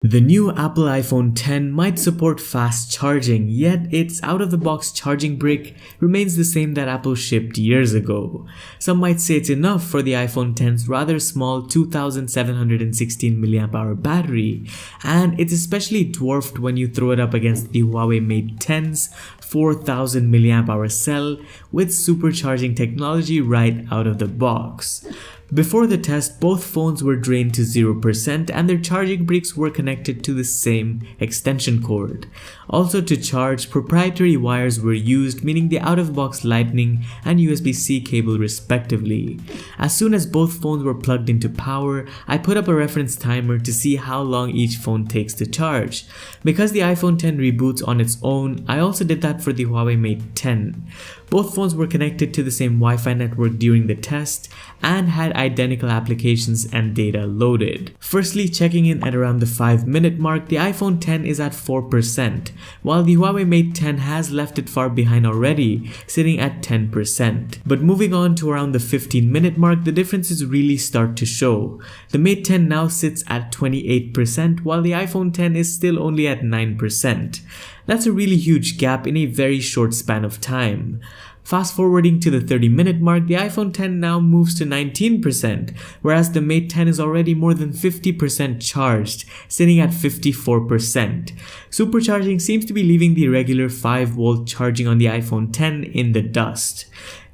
The new Apple iPhone X might support fast charging, yet its out-of-the-box charging brick remains the same that Apple shipped years ago. Some might say it's enough for the iPhone X's rather small 2716 mAh battery, and it's especially dwarfed when you throw it up against the Huawei Mate 10's 4000 mAh cell with supercharging technology right out of the box. Before the test, both phones were drained to 0% and their charging bricks were connected to the same extension cord. Also, to charge, proprietary wires were used, meaning the out-of-the-box Lightning and USB-C cable respectively. As soon as both phones were plugged into power, I put up a reference timer to see how long each phone takes to charge. Because the iPhone X reboots on its own, I also did that for the Huawei Mate 10. Both phones were connected to the same Wi-Fi network during the test and had identical applications and data loaded. Firstly, checking in at around the 5-minute mark, the iPhone X is at 4%, while the Huawei Mate 10 has left it far behind already, sitting at 10%. But moving on to around the 15-minute mark, the differences really start to show. The Mate 10 now sits at 28%, while the iPhone X is still only at 9%. That's a really huge gap in a very short span of time. Fast forwarding to the 30-minute mark, the iPhone X now moves to 19%, whereas the Mate 10 is already more than 50% charged, sitting at 54%. Supercharging seems to be leaving the regular 5-volt charging on the iPhone X in the dust.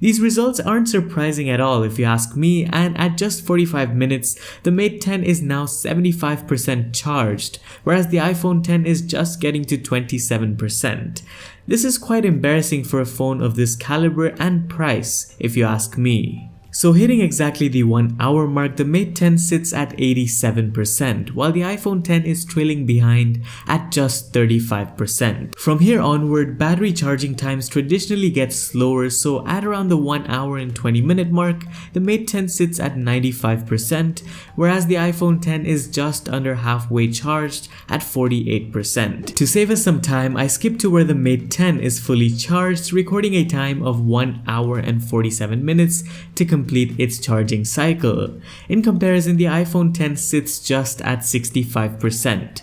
These results aren't surprising at all if you ask me, and at just 45 minutes, the Mate 10 is now 75% charged, whereas the iPhone X is just getting to 27%. This is quite embarrassing for a phone of this caliber and price, if you ask me. So hitting exactly the 1 hour mark, the Mate 10 sits at 87%, while the iPhone X is trailing behind at just 35%. From here onward, battery charging times traditionally get slower, so at around the 1 hour and 20-minute mark, the Mate 10 sits at 95%, whereas the iPhone X is just under halfway charged at 48%. To save us some time, I skipped to where the Mate 10 is fully charged, recording a time of 1 hour and 47 minutes to complete its charging cycle. In comparison, the iPhone X sits just at 65%.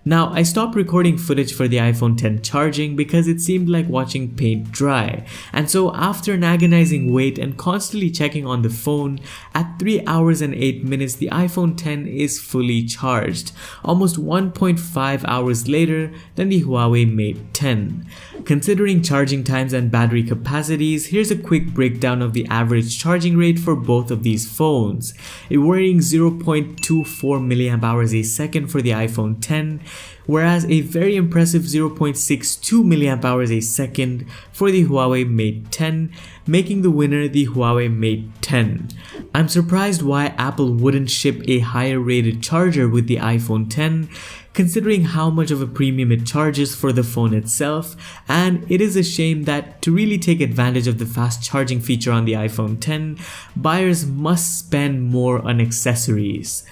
Now, I stopped recording footage for the iPhone X charging because it seemed like watching paint dry, and so after an agonizing wait and constantly checking on the phone, at 3 hours and 8 minutes the iPhone X is fully charged, almost 1.5 hours later than the Huawei Mate 10. Considering charging times and battery capacities, here's a quick breakdown of the average charging rate for both of these phones. A worrying 0.24 mAh a second for the iPhone X, whereas a very impressive 0.62 mAh a second for the Huawei Mate 10, making the winner the Huawei Mate 10. I'm surprised why Apple wouldn't ship a higher rated charger with the iPhone X, considering how much of a premium it charges for the phone itself, and it is a shame that to really take advantage of the fast charging feature on the iPhone X, buyers must spend more on accessories.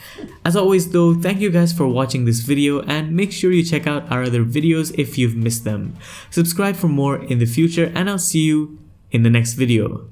As always though, thank you guys for watching this video, and make sure you check out our other videos if you've missed them. Subscribe for more in the future, and I'll see you in the next video.